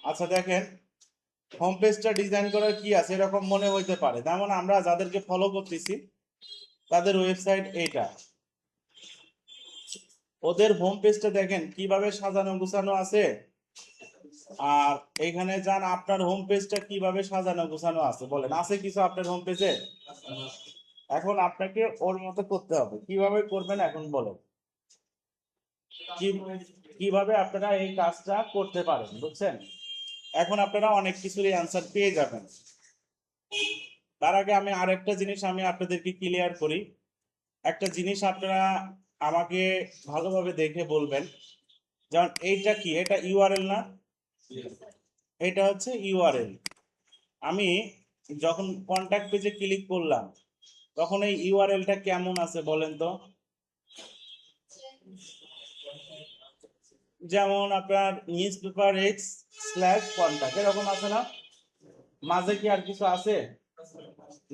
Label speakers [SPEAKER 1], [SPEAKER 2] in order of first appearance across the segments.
[SPEAKER 1] আচ্ছা দেখেন, হোম পেজটা ডিজাইন করার কি আছে এরকম মনে হইতে পারে, যেমন আমরা যাদেরকে ফলো করতেছি তাদের ওয়েবসাইট এইটা, ওদের হোম পেজটা দেখেন কিভাবে সাজানো গুছানো আছে। আর এইখানে যান, আপনার হোম পেজটা কিভাবে সাজানো গুছানো আছে বলেন, আছে কিছু আপনার হোম পেজে? এখন আপনাকে ওর মতো করতে হবে, কিভাবে করবেন এখন বলেন, কিভাবে আপনারা এই কাজটা করতে পারেন, বুঝছেন? এখন আপনারা অনেক কিছুরই অ্যান্সার পেয়ে যাবেন। তার আগে আমি আরেকটা জিনিস আমি আপনাদেরকে ক্লিয়ার করি। একটা জিনিস আপনারা আমাকে ভালোভাবে দেখে বলবেন, যেমন এইটা কি, এটা ইউআরএল না? এটা হচ্ছে ইউআরএল। আমি যখন কন্ট্যাক্ট পেজে ক্লিক করলাম তখন এই ইউআরএলটা কেমন আছে বলেন তো? যেমন আপনার news paper x slash contact এরকম আছে না? মাঝে কি আর কিছু আছে?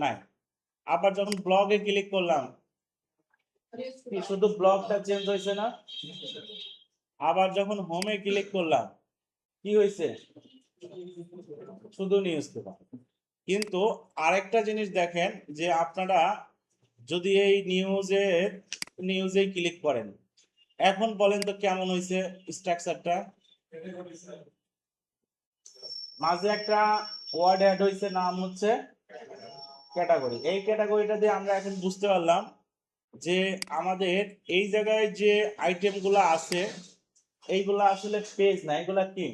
[SPEAKER 1] নাই। আবার যখন ব্লগে ক্লিক করলাম, কি শুধু ব্লগটা চেঞ্জ হয়েছে না? আবার যখন হোমে ক্লিক করলাম, কি হয়েছে? শুধু নিউজ পেপার। কিন্তু আরেকটা জিনিস দেখেন, যে আপনারা যদি এই নিউজে ক্লিক করেন, এখন বলেন তো কেমন হয়েছে স্ট্রাকচারটা? মাঝে একটা ওয়ার্ড অ্যাড হয়েছে, নাম হচ্ছে ক্যাটাগরি। এই ক্যাটাগরিটা দিয়ে আমরা এখন বুঝতে পারলাম যে আমাদের এই জায়গায় যে আইটেমগুলো আছে এইগুলা আসলে পেজ না, এগুলা কি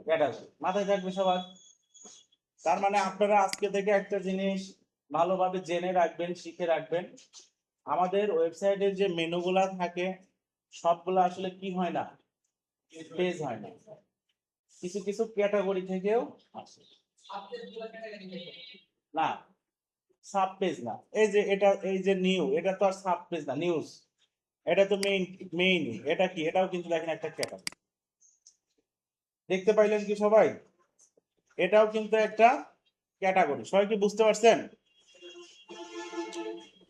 [SPEAKER 1] ক্যাটাগরি। মাথায় থাকবে সবার। তার মানে আপনারা আজকে থেকে একটা জিনিস ভালোভাবে জেনে রাখবেন, শিখে রাখবেন, আমাদের ওয়েবসাইটের যে মেনুগুলা থাকে সবগুলো আসলে কি হয় না, পেজ হয় না, কিছু কিছু ক্যাটাগরি থেকেও আসে। না, সাব পেজ না। এই যে এটা, এই যে নিউ, এটা তো আর সাব পেজ না, নিউজ। এটা তো মেইন। এটা কি, এটাও কিন্তু দেখেন একটা ক্যাটাগরি। দেখতে পাইলেন কি সবাই? এটাও কিন্তু একটা ক্যাটাগরি। সবাই কি বুঝতে পারছেন?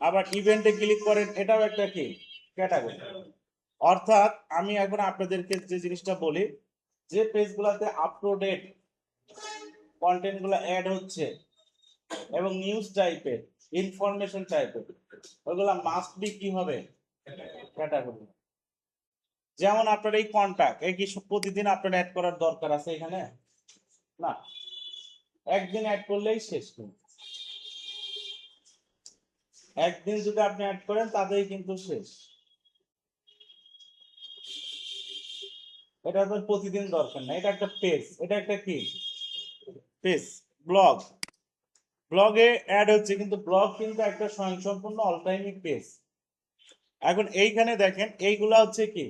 [SPEAKER 1] আবার ইভেন্টে ক্লিক করেন, এটাও একটা কি ক্যাটাগরি। অর্থাৎ আমি এখন আপনাদেরকে যে জিনিসটা বলি, যে পেজগুলোতে আপ টু ডেট কন্টেন্ট গুলো অ্যাড হচ্ছে এবং নিউজ টাইপের, ইনফরমেশন টাইপের, ওইগুলা মাস্ট বি কি হবে, ক্যাটাগরি। যেমন আপনার এই কন্টাক্ট, এই কি প্রতিদিন আপনার অ্যাড করার দরকার আছে এখানে? না, একদিন অ্যাড করলেই শেষ। কিন্তু একদিন যদি আপনি অ্যাড করেন তাতেই কিন্তু শেষ। এটা তো প্রতিদিন দরকার না। এটা একটা পেজ, এটা একটা কি পেজ। ব্লগ, ব্লগে অ্যাড হচ্ছে, কিন্তু ব্লগ কিন্তু একটা স্বয়ংসম্পূর্ণ অল টাইমিক পেজ। এখন এইখানে দেখেন এইগুলা হচ্ছে কি,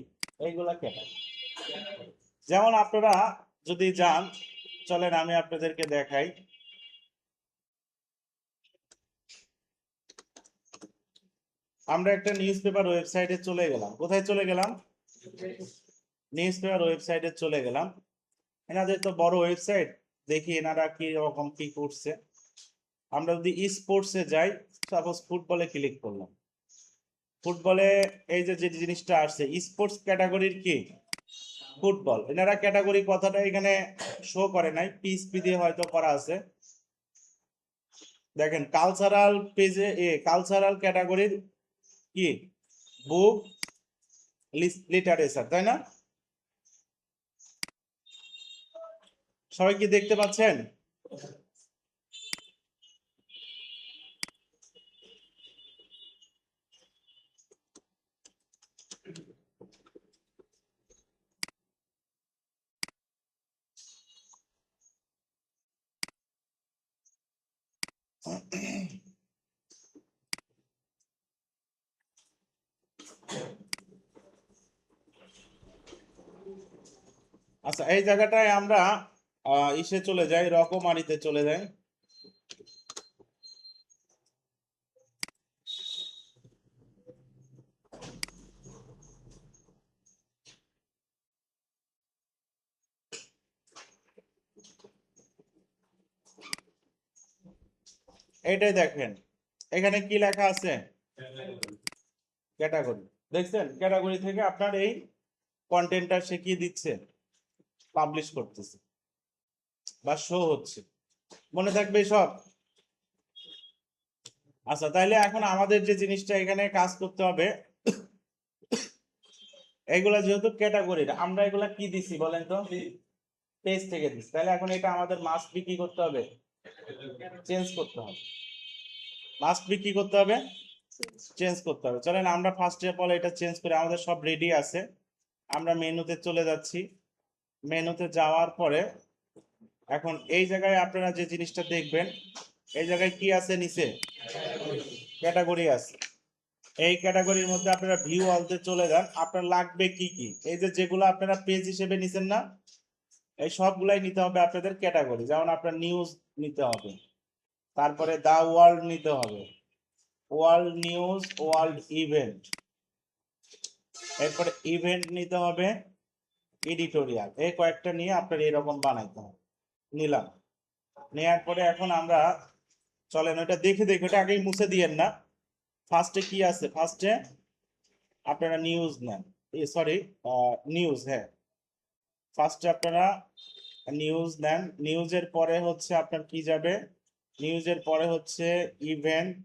[SPEAKER 1] এইগুলা ক্যাটাগরি। যেমন আপনারা যদি যান, চলেন আমি আপনাদেরকে দেখাই। আমরা একটা নিউজ পেপার ওয়েবসাইটে চলে গেলাম। কোথায় চলে গেলাম? নিউজ পেপার ওয়েবসাইটে চলে গেলাম। এনাদের তো বড় ওয়েবসাইট, দেখি এনারা কি রকম কি করছে। আমরা যদি স্পোর্টসে যাই, সাপোজ ফুটবলে ক্লিক করলাম, ফুটবলে এই যে যে জিনিসটা আসছে স্পোর্টস ক্যাটাগরির কি ফুটবল, এনারা ক্যাটাগরি কথাটা এখানে শো করে নাই, পিএসপি দিয়ে হয়তো করা আছে। দেখেন কালচারাল পেজে, কালচারাল ক্যাটাগরির কি বুক লিটারেচার, তাই না? সবাই কি দেখতে পাচ্ছেন? আচ্ছা, এই জায়গাটায় আমরা ইসে চলে যাই, রকমারিতে চলে যাই। এইটাই দেখেন, এখানে কি লেখা আছে, ক্যাটাগরি। দেখছেন, ক্যাটাগরি থেকে আপনার এই কন্টেন্টটা শিখিয়ে দিচ্ছে। পাবলিশ করতেছি বা শো হচ্ছে। মনে থাকবে সব? আচ্ছা, তাইলে এখন আমাদের যে জিনিসটা এখানে কাজ করতে হবে, এগুলা যেহেতু ক্যাটাগরির, আমরা এগুলা কি দিছি বলেন তো? পেজ থেকে দিছি। তাহলে এখন এটা আমাদের মাস্ট বি কি করতে হবে? চেঞ্জ করতে হবে। মাস্ট বি কি করতে হবে? চেঞ্জ করতে হবে। চলেন আমরা ফার্স্ট অফ অল এটা চেঞ্জ করে, আমাদের সব রেডি আছে। আমরা মেনুতে চলে যাচ্ছি। মেনুতে যাওয়ার পরে এখন এই জায়গায় আপনারা যে জিনিসটা দেখবেন, এই জায়গায় কি আছে নিচে? ক্যাটাগরি আছে। এই ক্যাটাগরির মধ্যে আপনারা ভিউ অলতে চলে যান। আপনার লাগবে কি কি? এই যে যেগুলো আপনারা পেজ হিসেবে নিছেন না, এই সবগুলাই নিতে হবে আপনাদের ক্যাটাগরি। যেমন আপনার নিউজ নিতে হবে, তারপরে দা ওয়ার্ল্ড নিতে হবে, ওয়ার্ল্ড নিউজ, ওয়ার্ল্ড ইভেন্ট, এরপরে ইভেন্ট নিতে হবে, এডিটোরিয়াল। এই কয়েকটা নিয়ে আপনার এরকম বানাইতে হবে। নিলাম। নেয়ার পরে এখন আমরা চলেন ওটা দেখে দেখে, ওটা আগেই মুছে দিয়েন না। ফার্স্টে কি আছে? ফার্স্টে আপনারা নিউজ নেন, সরি, নিউজ, হ্যাঁ, ফার্স্টে আপনারা নিউজ নেন। নিউজের পরে হচ্ছে আপনার কি যাবে? নিউজের পরে হচ্ছে ইভেন্ট,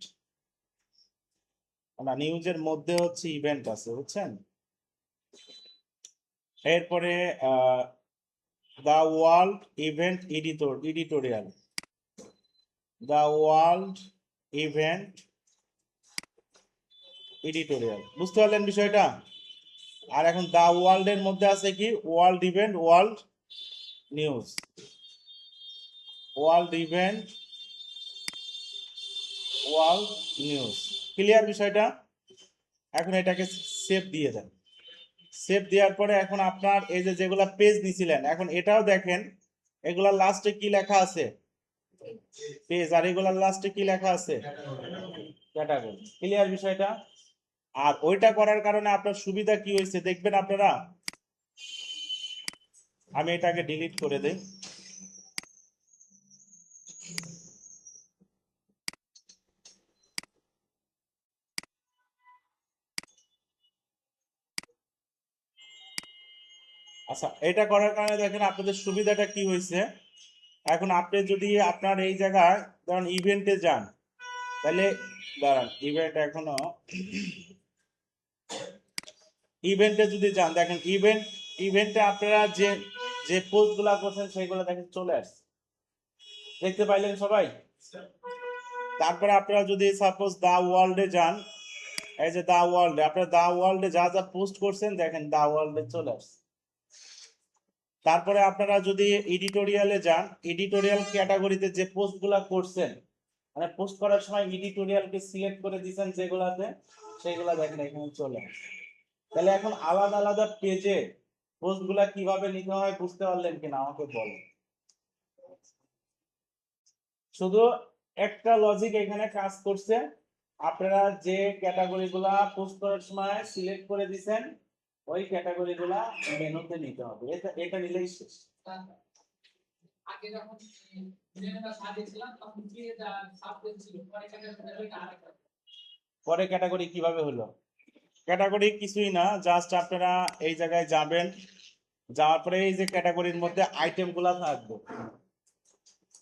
[SPEAKER 1] না নিউজের মধ্যে হচ্ছে ইভেন্ট আছে, বুঝছেন? এরপরে the world event editorial, the world event editorial. বুঝতে পারলেন বিষয়টা? আর এখন দা ওয়ার্ল্ড এর মধ্যে আছে কি? World event, world news, world event, world news. Clear বিষয়টা? এখন এটাকে সেভ দিয়ে দেন। সেভ দেওয়ার পরে এখন আপনার এই যে যেগুলা পেজ নিছিলেন, এখন এটাও দেখেন এগুলা লাস্টে কি লেখা আছে? পেজ। আর এগুলার লাস্টে কি লেখা আছে? ক্যাটাগরি। ক্লিয়ার বিষয়টা? আর ওইটা করার কারণে আপনার সুবিধা কি হয়েছে দেখবেন আপনারা। আমি এটাকে ডিলিট করে দেই। আচ্ছা, এটা করার কারণে দেখেন আপনাদের সুবিধাটা কি হয়েছে। এখন আপনি যদি আপনার এই জায়গায় ধরেন ইভেন্টে যান, তাহলে দাঁড়ান, ইভেন্ট এখনো, ইভেন্টে যদি যান, দেখেন ইভেন্টে আপনারা যে যে পোস্টগুলা করছেন সেগুলো দেখেন চলে আসছে। দেখতে পাইলেন সবাই? তারপরে আপনারা যদি সাপোজ দা ওয়ার্ল্ডে যান, এই যে দা ওয়ার্ল্ডে, আপনারা দা ওয়ার্ল্ডে যা যা পোস্ট করছেন দেখেন দা ওয়ার্ল্ডে চলে আসছে। তারপরে আপনারা যদি এডিটোরিয়ালে যান, এডিটোরিয়াল ক্যাটাগরিতে যে পোস্টগুলা করছেন, মানে পোস্ট করার সময় এডিটোরিয়ালকে সিলেক্ট করে দিয়েছেন যেগুলাতে, সেগুলা দেখেন এখানে চলে আসে। তাহলে এখন আলাদা আলাদা পেজে পোস্টগুলা কিভাবে নিতে হয় বুঝতে পারলেন কিনা আমাকে বলেন। শুধু একটা লজিক এখানে কাজ করছে, আপনারা যে ক্যাটাগরিগুলা পোস্ট করার সময় সিলেক্ট করে দিবেন, ওই ক্যাটাগরিগুলা মেনুতে নিতে হবে। এটা এটা নিলেই শেষ। আগে যখন মেনুটা সাজিয়েছিলাম তখন কি এটা সাবজেক্ট ছিল, পরে ক্যাটাগরি কিভাবে হলো? ক্যাটাগরি কিছুই না, জাস্ট আপনারা এই জায়গায় যাবেন, যাওয়ার পরে এই যে ক্যাটাগরির মধ্যে আইটেমগুলা থাকবে।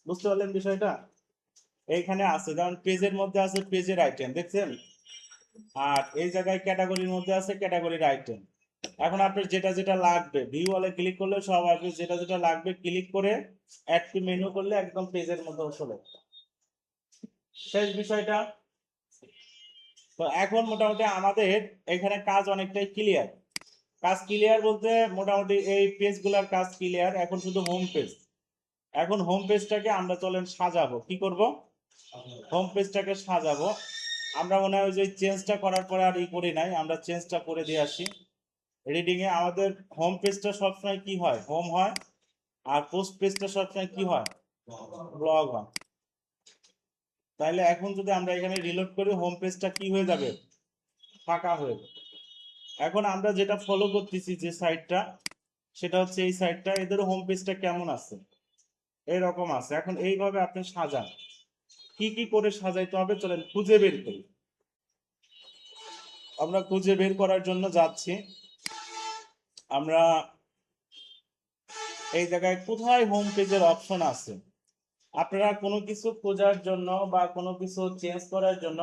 [SPEAKER 1] বুঝতে পারলেন বিষয়টা? এইখানে আছে, যেমন পেজের মধ্যে আছে পেজের আইটেম, দেখছেন? আর এই জায়গায় ক্যাটাগরির মধ্যে আছে ক্যাটাগরির আইটেম। এখন আপনার যেটা যেটা লাগবে ভিউ ওয়ালে ক্লিক করলে সব আসবে, যেটা যেটা লাগবে ক্লিক করে অ্যাড টু মেনু করলে একদম পেজের মধ্যে চলে শেষ বিষয়টা। তো এখন মোটামুটি আমাদের এখানে কাজ অনেকটাই ক্লিয়ার। কাজ ক্লিয়ার বলতে মোটামুটি এই পেজগুলোর কাজ ক্লিয়ার। এখন শুধু হোম পেজ। এখন হোম পেজটাকে আমরা চলেন সাজাবো। কি করব? হোম পেজটাকে সাজাবো। আমরা মনে হয় যে চেঞ্জটা করার পরে আর ই করি নাই, আমরা চেঞ্জটা করে দিয়ে আসি। রিডিং এ আমাদের হোম পেজটা সবসময় কি হয়? হোম হয়। আর পোস্ট পেজটা সবসময় কি হয়? ব্লগ হয়। তাইলে এখন যদি আমরা এখানে রিলোড করি, হোম পেজটা কি হয়ে যাবে? ফাঁকা হয়ে যাবে। এখন আমরা যেটা ফলো করতেছি যে সাইটটা, সেটা হচ্ছে এই সাইটটা, এদের হোম পেজটা কেমন আছে? এইরকম আছে। এখন এইভাবে আপনি সাজান। কি কি করে সাজাইতে হবে চলেন খুঁজে বের করি। আমরা খুঁজে বের করার জন্য যাচ্ছি। আমরা এই জায়গায় কোথায় হোম পেজের অপশন আছে। আপনারা কোনো কিছু খোঁজার জন্য বা কোনো কিছু চেঞ্জ করার জন্য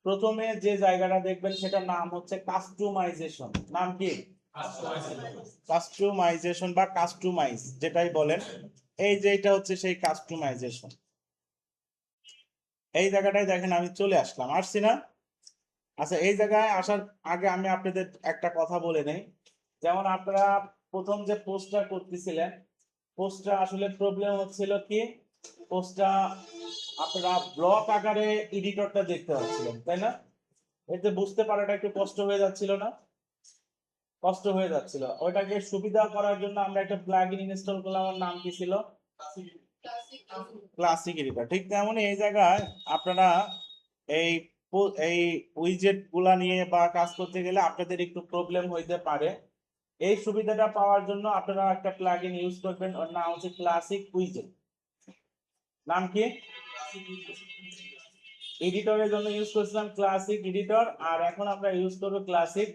[SPEAKER 1] প্রথমে যে জায়গাটা দেখবেন সেটার নাম হচ্ছে কাস্টমাইজেশন। নাম কি? কাস্টমাইজেশন বা কাস্টমাইজ যেটাই বলেন, এই যে এটা হচ্ছে সেই কাস্টমাইজেশন। এই জায়গাটায় দেখেন আমি চলে আসলাম, আসছি না? আচ্ছা, এই জায়গায় আসার আগে আমি আপনাদের একটা কথা বলে নেই। যেমন আপনারা প্রথম যে পোস্টটা করতেছিলেন, পোস্টটা আসলে প্রবলেম হচ্ছিল কি, পোস্টটা আপনারা ব্লক আকারে এডিটরটা দেখতে পাচ্ছিলেন, তাই না? এতে বুঝতে পারাটা একটু কষ্ট হয়ে যাচ্ছিল না? কষ্ট হয়ে যাচ্ছিল। ওইটাকে সুবিধা করার জন্য আমরা একটা প্লাগইন ইনস্টল করলাম, আমার নাম কি ছিল? Classic editor. ঠিক তেমনই এই জায়গায় আপনারা এই এই উইজেট গুলা নিয়ে বা কাজ করতে গেলে আপনাদের একটু প্রবলেম হইতে পারে। এই সুবিধাটা পাওয়ার জন্য আপনারা একটা প্লাগইন ইউজ করবেন, ওর নাম হচ্ছে ক্লাসিক উইজেট। নাম কি? এডিটরের জন্য ইউজ করছিলাম ক্লাসিক এডিটর, আর এখন আমরা ইউজ করবো ক্লাসিক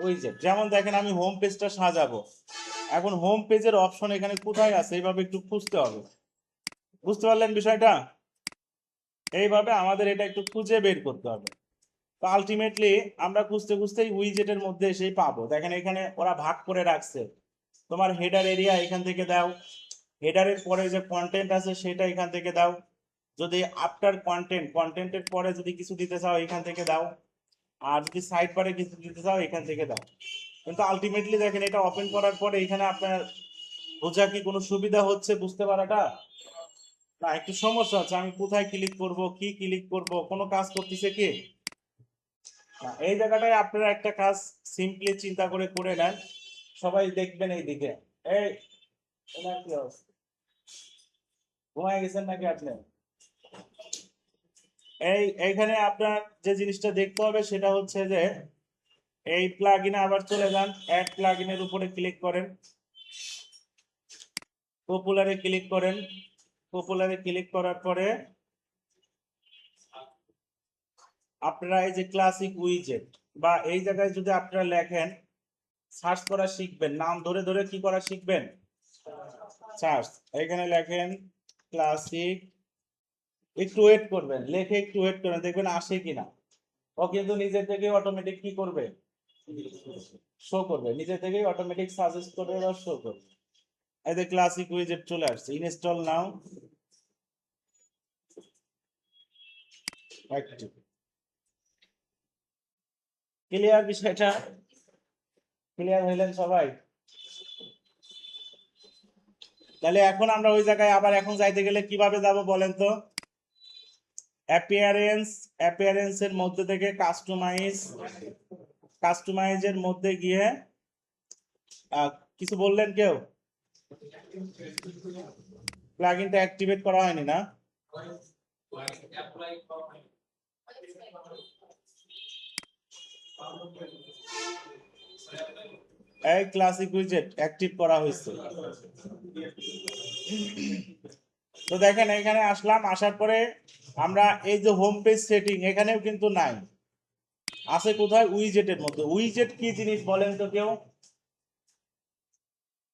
[SPEAKER 1] উইজেট। যেমন দেখেন আমি হোম পেজটা সাজাবো, এখন হোম পেজের অপশন এখানে কোথায় আছে এইভাবে একটু খুঁজতে হবে। বুঝতে পারলেন বিষয়টা? এইভাবে আমাদের এটা একটু খুঁজে বের করতে হবে। তো আলটিমেটলি আমরা খুঁজতে খুঁজতেই উইজেটের মধ্যে এসেই পাবো। দেখেন এখানে ওরা ভাগ করে রাখছে, তোমার হেডার এরিয়া এখান থেকে দাও, হেডারের পরে যে কন্টেন্ট আছে সেটা এখান থেকে দাও, যদি আফটার কন্টেন্ট, কন্টেন্টের পরে যদি কিছু দিতে চাও এখান থেকে দাও, আর যদি সাইড পারে কিছু দিতে চাও এখান থেকে দাও। কিন্তু আলটিমেটলি দেখেন এটা ওপেন করার পরে এখানে আপনার বোঝা কি কোনো সুবিধা হচ্ছে বুঝতে পারাটা? না, একটু সমস্যা হচ্ছে। আমি কোথায় ক্লিক করব, কি ক্লিক করব, কোনো কাজ করতেছে কি না। এই জায়গাটায় আপনারা একটা কাজ সিম্পলি চিন্তা করে করে নেন, সবাই দেখবেন এই দিকে। এই এনার কি অবস্থা? ঘুমায় গেছেন নাকি আপনি? এইখানে আপনার যে জিনিসটা দেখতে হবে সেটা হচ্ছে যে এই প্লাগইনে আবার চলে যান, অ্যাড প্লাগইনের উপরে ক্লিক করেন, পপুলারে ক্লিক করেন। পপুলারে ক্লিক করার পরে আপনারা এই যে ক্লাসিক উইজেট বা এই জায়গায় যদি আপনারা লেখেন, সার্চ করা শিখবেন, নাম ধরে ধরে কি করা শিখবেন, সার্চ। এখানে লেখেন ক্লাসিক, একটু ওয়েট করবেন, লেখে একটু ওয়েট করবেন, দেখবেন আসে কিনা। ও কিন্তু নিজে থেকে অটোমেটিক কি করবে, শো করবে, নিজে থেকেই অটোমেটিক সাজেস্ট করবে বা শো করবে। এই যে ক্লাসিক উইজেট চলে আসছে, ইনস্টল নাও, অ্যাক্টিভ। ক্লিয়ার বিষয়টা? ক্লিয়ার হইলেন সবাই? তাহলে এখন আমরা ওই জায়গায় আবার এখন যাইতে গেলে কিভাবে যাব বলেন তো? অ্যাপিয়ারেন্স, অ্যাপিয়ারেন্সের মধ্যে থেকে কাস্টমাইজ, কাস্টমাইজের মধ্যে গিয়ে কিছু বললেন কেউ? প্লাগইনটা অ্যাক্টিভেট করা হয়নি না? এই ক্লাসিক উইজেট অ্যাক্টিভ করা হয়েছে। তো দেখেন এখানে আসলাম, আসার পরে আমরা এই যে হোম পেজ সেটিং এখানেও কিন্তু নাই, আছে কোথায়, উইজেটের মধ্যে। উইজেট কি জিনিস বলেন তো কেউ?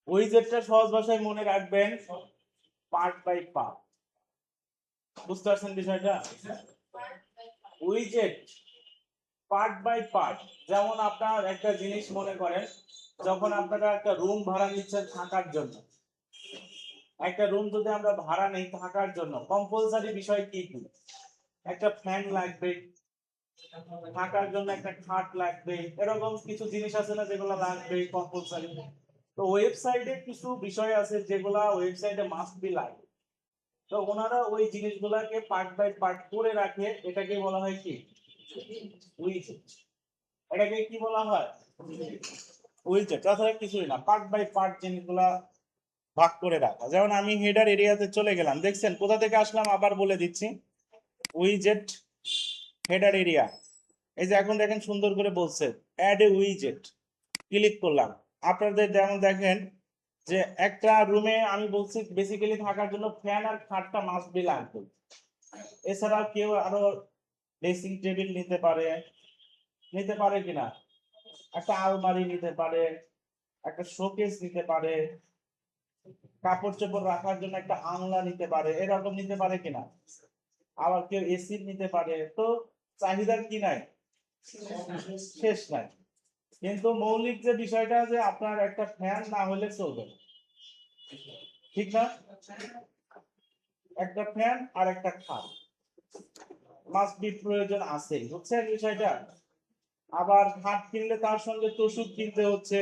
[SPEAKER 1] উইজেটটা সহজ ভাষায় মনে রাখবেন, পার্ট বাই পার্ট। বুঝতে পারছেন বিষয়টা? উইজেট পার্ট বাই পার্ট। যেমন আপনার একটা জিনিস মনে করেন, যখন আপনারা একটা রুম ভাড়া নিচ্ছেন থাকার জন্য, একটা রুম যদি আমরা ভাড়া নেই থাকার জন্য, কম্পালসারি বিষয় কি কি? একটা ফ্যান লাগবে, থাকার জন্য একটা খাট লাগবে, এরকম কিছু জিনিস আছে না যেগুলো লাগবে কম্পালসারি। তো ওয়েবসাইটে কিছু বিষয় আছে যেগুলা ওয়েবসাইটে মাস্ট বি লাগে। তো ওনারা ওই জিনিসগুলাকে পার্ট বাই পার্ট করে রাখে, এটাকে বলা হয় কি, উইজেট। এটাকে কি বলা হয়, উইজেট। তাছাড়া কিছুই না, পার্ট বাই পার্ট জিনিসগুলা ভাগ করে রাখা। যেমন আমি হেডার এরিয়াতে চলে গেলাম, দেখছেন কোথা থেকে আসলাম, আবার বলে দিচ্ছি, উইজেট, হেডার এরিয়া। এই যে এখন দেখেন সুন্দর করে বলছে অ্যাড এ উইজেট, ক্লিক করলাম। আপনাদের যেমন দেখেন যে একটা রুমে আমি বলছি বেসিক্যালি থাকার জন্য ফ্যান আর খাটটা মাস্ট বি লাগবে। এছাড়াও কেউ আরো ড্রেসিং টেবিল নিতে পারে, নিতে পারে কিনা, একটা আলমারি নিতে পারে, একটা শোকেস নিতে পারে, কাপড় চোপড় রাখার জন্য একটা আলনা নিতে পারে, এরকম নিতে পারে কিনা? আবার কেউ এসি নিতে পারে। তো চাহিদার কি নাই, শেষ নাই। কিন্তু মৌলিক যে বিষয়টা যে আপনার একটা ফ্যান না হলে চলবে না, ঠিক না? একটা ফ্যান আর একটা খাট মাস্ট বি, প্রয়োজন আছে, বুঝছেন বিষয়টা? আবার খাট কিনলে তার সঙ্গে তোষক কিনতে হচ্ছে,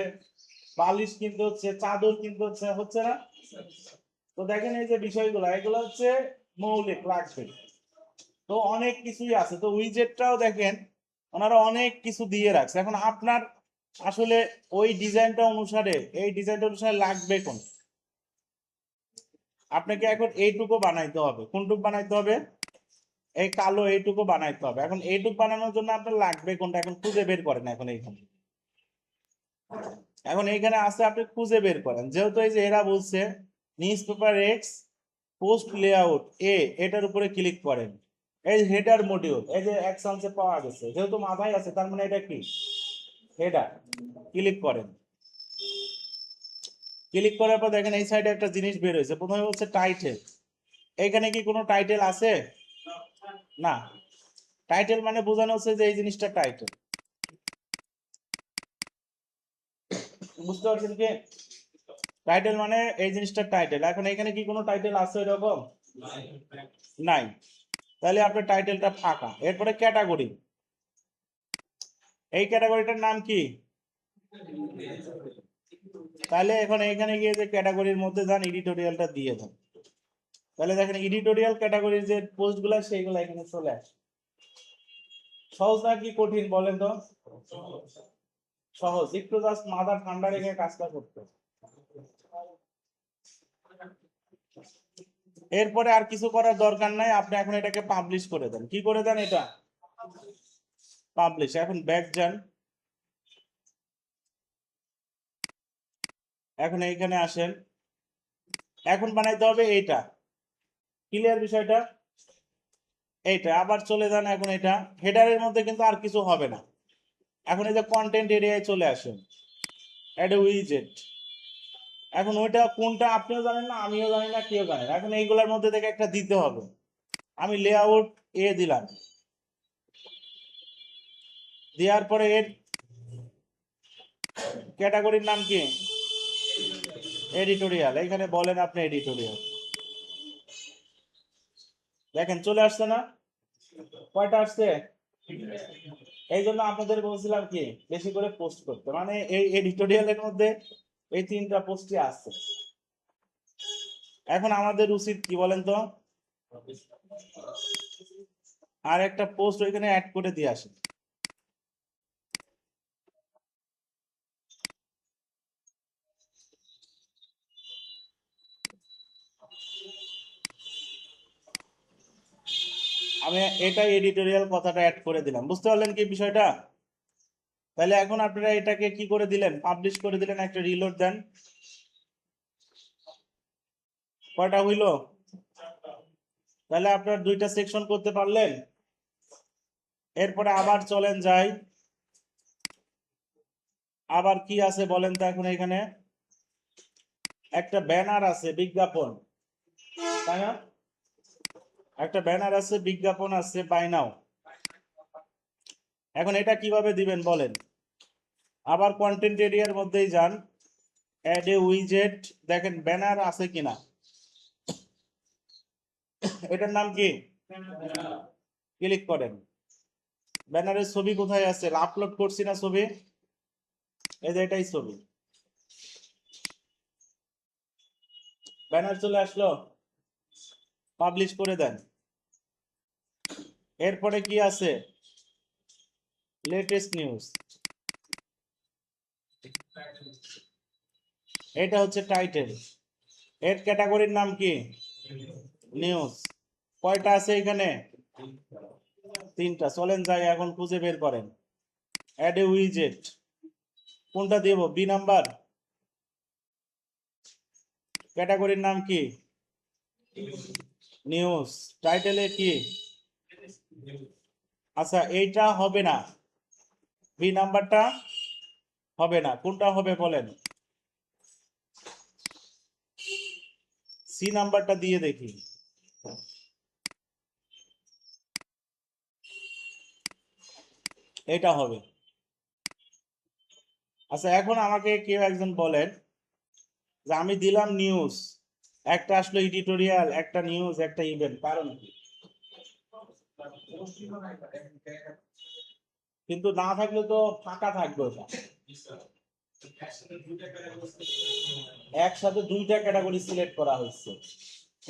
[SPEAKER 1] বালিশ কিনতে হচ্ছে, চাদর কিনতে হচ্ছে, হচ্ছে না? তো দেখেন এই যে বিষয়গুলো, এগুলো হচ্ছে মৌলিক লাগবে। তো অনেক কিছুই আছে। তো উইজেটটাও দেখেন ওনারা অনেক কিছু দিয়ে রাখছে। এখন আপনার আসলে ওই ডিজাইনটা অনুসারে, এই ডিজাইনটা অনুসারে লাগবে কোন, আপনাকে এখন এইটুকু বানাইতে হবে। কোনটুকু বানাইতে হবে? এই কালো এইটুকু বানাইতে হবে। এখন এইটুকু বানানোর জন্য আপনার লাগবে কোনটা, এখন খুঁজে বের করেন। এখন এইখানে আছে, আপনি খুঁজে বের করেন। যেহেতু এই যে এরা বলছে newspaper X post layout এ, এটার উপরে ক্লিক করেন। এই হেডার মডিউল, এই যে অ্যাকশনসে পাওয়া গেছে, যেহেতু মাথায় আছে তার মানে এটা কি হেডার। ক্লিক করেন। ক্লিক করার পর দেখেন এই সাইডে একটা জিনিস বের হয়েছে। প্রথমে বলছে টাইটেল। এখানে কি কোনো টাইটেল আছে? না। টাইটেল মানে বোঝানো হচ্ছে যে এই জিনিসটা টাইটেল, বুঝতে পারছেন কি? টাইটেল মানে এই জিনিসটা টাইটেল। এখন এখানে কি কোনো টাইটেল আছে এরকম? নাই। তাহলে আপনার টাইটেলটা ফাঁকা। এরপরে ক্যাটাগরি, এই ক্যাটাগরিটার নাম কি? তাহলে এখন এখানে গিয়ে যে ক্যাটাগরির মধ্যে যান, এডিটোরিয়ালটা দিয়ে দেন। তাহলে দেখেন এডিটোরিয়াল ক্যাটাগরির যে পোস্টগুলো সেইগুলো এখানে চলে আসে। সহজ না কি কঠিন বলেন তো? সহজ। একটু জাস্ট মাথা ঠান্ডা রেখে কাজটা করতে। এরপরে আর কিছু করার দরকার নাই, আপনি এখন এটাকে পাবলিশ করে দেন। কি করে দেন এটা? পাবলিশ। এখন ব্যাক যান, এখন এইখানে আসেন। এখন বানাইতে হবে এইটা, ক্লিয়ার বিষয়টা? এইটা আবার চলে যান। এখন এটা হেডারের মধ্যে কিন্তু আর কিছু হবে না। এখন এই যে কন্টেন্ট এরিয়ায় চলে আসেন, অ্যাড উইজেট। এখন ওইটা কোনটা আপনিও জানেন না, আমিও জানি না, কেউ জানে না। এখন এইগুলোর মধ্যে থেকে একটা দিতে হবে। আমি লেআউট এ দিলাম, দেওয়ার পরে এর ক্যাটাগরির নাম কি? এডিটোরিয়াল। এখানে বলেন আপনি এডিটোরিয়াল। দেখেন চলে আসছে না? কয়টা আসছে? এই জন্য আপনাদের বলছিলাম কি বেশি করে পোস্ট করতে, মানে এই এডিটোরিয়ালের মধ্যে এই তিনটা পোস্টই আছে। এখন আমাদের উচিত কি বলেন তো? আর একটা পোস্ট ওইখানে অ্যাড করে দিয়ে আসে। আমি এটাই এডিটোরিয়াল কথাটা অ্যাড করে দিলাম। বুঝতে পারলেন কি বিষয়টা? তাহলে এখন আপনারা এটাকে কি করে দিলেন? পাবলিশ করে দিলেন। একটা রিলোড দেন। কয়টা হইলো? তাহলে আপনার দুইটা সেকশন করতে পারলেন। এরপরে আবার চলেন যাই, আবার কি আছে বলেন তো? এখন এখানে একটা ব্যানার আছে, বিজ্ঞাপন, তাই না? একটা ব্যানার আছে, বিজ্ঞাপন আছে, বাই নাও। এখন এটা কিভাবে দিবেন বলেন? আবার কন্টেন্ট এরিয়ার মধ্যেই যান, অ্যাড এ উইজেট, দেখেন ব্যানার আছে কিনা। এটার নাম কি? ক্লিক করেন। ব্যানারের ছবি কোথায় আছে? আপলোড করছি না ছবি? এই যে এটাই ছবি। ব্যানার চলে আসলো, পাবলিশ করে দেন। এরপরে কি আছে? Latest news. এটা হচ্ছে টাইটেল। এর ক্যাটাগরির নাম কি? নিউজ। কয়টা আছে এখানে? তিনটা। চলেন যাই এখন খুঁজে বের করেন। অ্যাড এ উইজেট, কোনটা দেব? B number. ক্যাটাগরির নাম কি? নিউজ। টাইটেলে কি? আচ্ছা এইটা হবে না, বি নাম্বারটা হবে না। কোনটা হবে বলেন? সি নাম্বারটা দিয়ে দেখি। এটা হবে। আচ্ছা, এখন আমাকে কেউ একজন বলেন যে আমি দিলাম নিউজ, একটা আসলো এডিটোরিয়াল, একটা নিউজ, একটা ইভেন্ট, কারণ কি? কিন্তু না থাকলে তো ফাঁকা থাকবে ওটা। একসাথে দুইটা ক্যাটাগরি সিলেক্ট করা হয়েছে।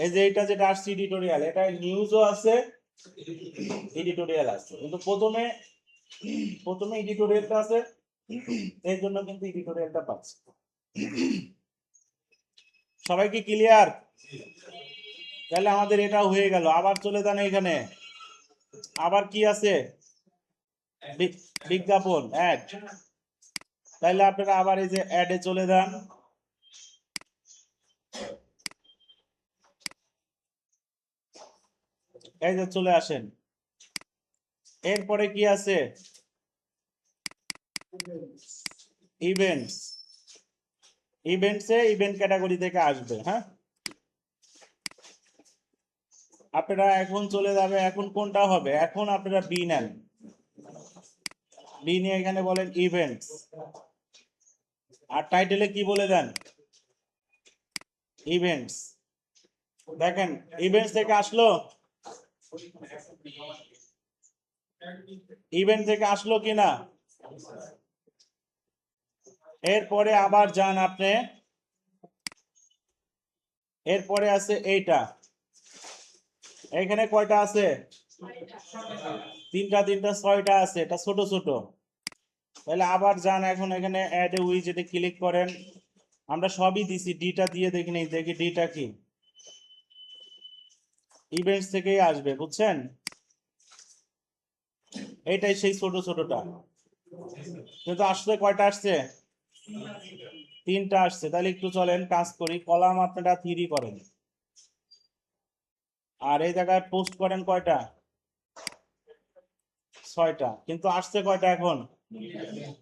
[SPEAKER 1] এই যে এটা যেটা আসছে এডিটোরিয়াল, এটা নিউজও আছে, এডিটোরিয়াল আছে, কিন্তু প্রথমে প্রথমে এডিটোরিয়ালটা আছে, এই জন্য কিন্তু এডিটোরিয়ালটা পাচ্ছে। সবাই কি ক্লিয়ার? তাহলে আমাদের এটা হয়ে গেল। আবার চলে যান এখানে, আবার কি আছে? বিজ্ঞাপন, অ্যাড। তাইলে আপনারা আবার এই যে অ্যাডে চলে যান। এই যে চলে আসেন। এরপরে কি আছে? ইভেন্টস। ইভেন্টসে ইভেন্ট ক্যাটাগরি থেকে আসবে। হ্যাঁ, আপনারা এখন চলে যাবে, এখন কোনটা হবে? এখন আপনারা বি নেন। বি নিয়ে এখানে বলেন ইভেন্টস, আর টাইটেলে কি বলে দেন? ইভেন্টস। দেখেন ইভেন্টস থেকে আসলো, ইভেন্ট থেকে আসলো কিনা? এরপরে আবার যান আপনি, এরপরে আছে এইটা, এখানে কয়টা আছে? তিনটা, তিনটা ছয়টা আছে, এটা ছোট ছোট। তাহলে আবার যান এখন এখানে অ্যাড এ উইজেটে ক্লিক করেন। আমরা সবই দিছি, ডিটা দিয়ে দেখি নেই, দেখি ডিটা কি। ইভেন্টস থেকেই আসবে, বুঝছেন? এইটাই সেই ছোট ছোটটা, কিন্তু আসলে কয়টা আসছে? তিনটা আসছে। তাহলে একটু চলেন কাজ করি, কলাম আপনারা 3 করেন, আর এই জায়গায় পোস্ট করেন কয়টা? 6টা, কিন্তু আসছে কয়টা এখন?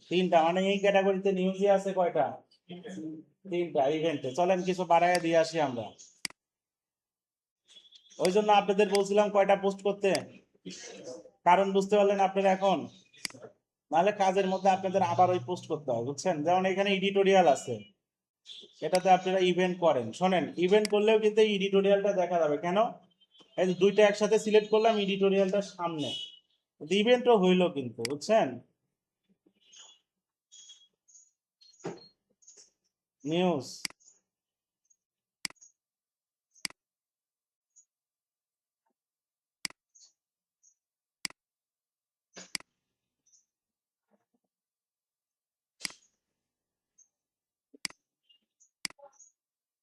[SPEAKER 1] তিনটা। মানে এই ক্যাটাগরিতে নিউজই আছে কয়টা? তিনটা। ইভেন্টে চলেন কিছু বাড়াইয়া দিয়ে আসি আমরা। ওই জন্য আপনাদের বলছিলাম কয়টা পোস্ট করতে, কারণ বুঝতে পারলেন আপনারা এখন? নাহলে কাজের মধ্যে আপনাদের আবার ওই পোস্ট করতে হবে, বুঝছেন? যেমন এখানে এডিটোরিয়াল আছে, এটাতে আপনারা ইভেন্ট করেন। শোনেন, ইভেন্ট করলেও কিন্তু এডিটোরিয়ালটা দেখা যাবে। কেন? এই যে দুইটা একসাথে সিলেক্ট করলাম, এডিটোরিয়ালটার সামনে ইভেন্টও হইলো কিন্তু, বুঝছেন? নিউজ।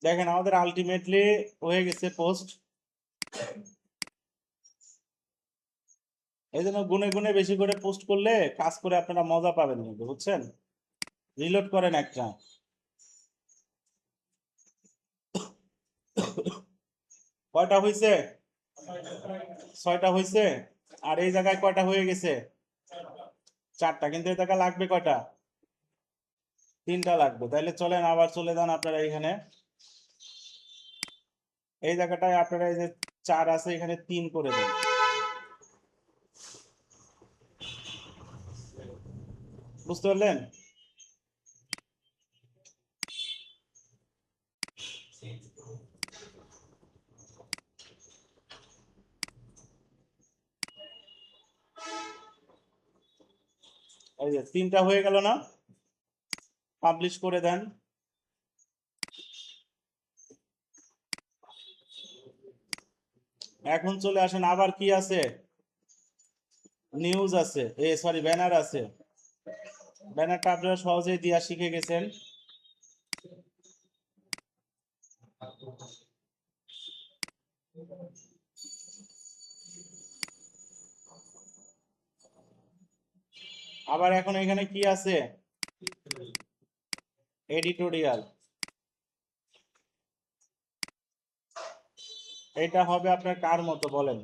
[SPEAKER 1] দেখেন আমাদের আলটিমেটলি হয়ে গেছে পোস্ট। এই জন্য গুনে গুনে বেশি করে পোস্ট করলে কাজ করে আপনারা মজা পাবেন কিন্তু, বুঝছেন? রিলোড করেন একটা। কয়টা হয়েছে? 6টা হয়েছে। আর এই জায়গায় কয়টা হয়ে গেছে? 4টা। কিন্তু এই জায়গায় লাগবে কয়টা? 3টা লাগবে। তাইলে চলেন আবার চলে যান আপনারা এখানে, এই জায়গাটায় আপনারা এই যে 4 আছে, এখানে 3 করে দেন। বুঝতে পারলেন? এই যে 3টা হয়ে গেল না? পাবলিশ করে দেন। এখন চলে আসেন, আবার কি আছে? নিউজ আছে, সরি ব্যানার আছে। ব্যানারটা আপনারা সহজেই দিয়া শিখে গেছেন। আবার এখন এখানে কি আছে? এডিটোরিয়াল। এটা হবে আপনার কার মতো বলেন?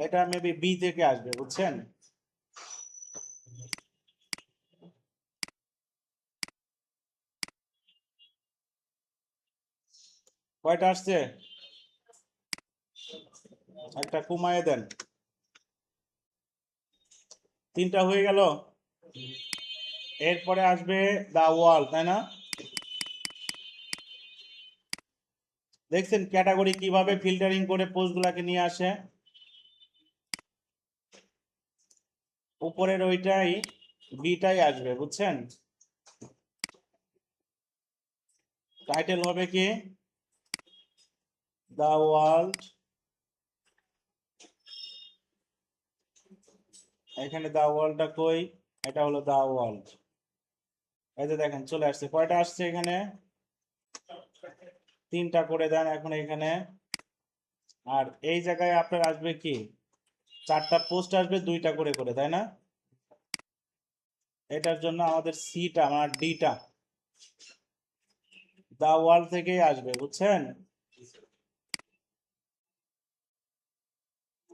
[SPEAKER 1] এটা মেবি বি থেকে আসবে, বুঝছেন? কয়টা আসছে? একটা কমায় দেন। 3টা হয়ে গেল। এরপরে আসবে দা ওয়াল, তাই না? দেখছেন ক্যাটাগরি কিভাবে ফিল্টারিং করে পোস্টগুলাকে নিয়ে আসে। উপরের ওইটাই বিটাই আসবে, বুঝছেন? টাইটেল হবে কি? The world. এখানে দা ওয়ার্ল্ডটা কই? এটা হলো দা ওয়ার্ল্ড। এই যে দেখেন চলে আসছে। কয়টা আসছে এখানে? 3টা করে দেন এখন এখানে। আর এই জায়গায় আপনার আসবে কি? 4টা পোস্ট আসবে 2টা করে করে, তাই না? এটার জন্য আমাদের সিটা মানে ডিটা দা ওয়ার্ল্ড থেকেই আসবে, বুঝছেন?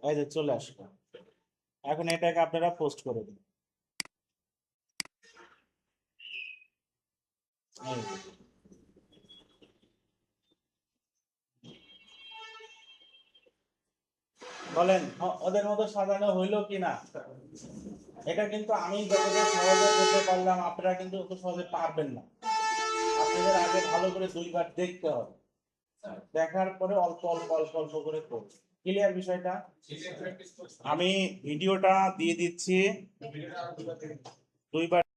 [SPEAKER 1] এই যে চলে আসবে। এখন এটাকে আপনারা পোস্ট করে দিন। এই যে। বলেন ওদের মতো সাজানো হইলো কিনা? এটা কিন্তু আমি যতটা সহজে করতে পারলাম আপনারা কিন্তু অত সহজে পারবেন না। আপনাদের আগে ভালো করে 2বার দেখতে হবে, দেখার পরে অল্প অল্প অল্প অল্প করে করুন। ক্লিয়ার বিষয়টা? আমি ভিডিওটা দিয়ে দিচ্ছি 2বার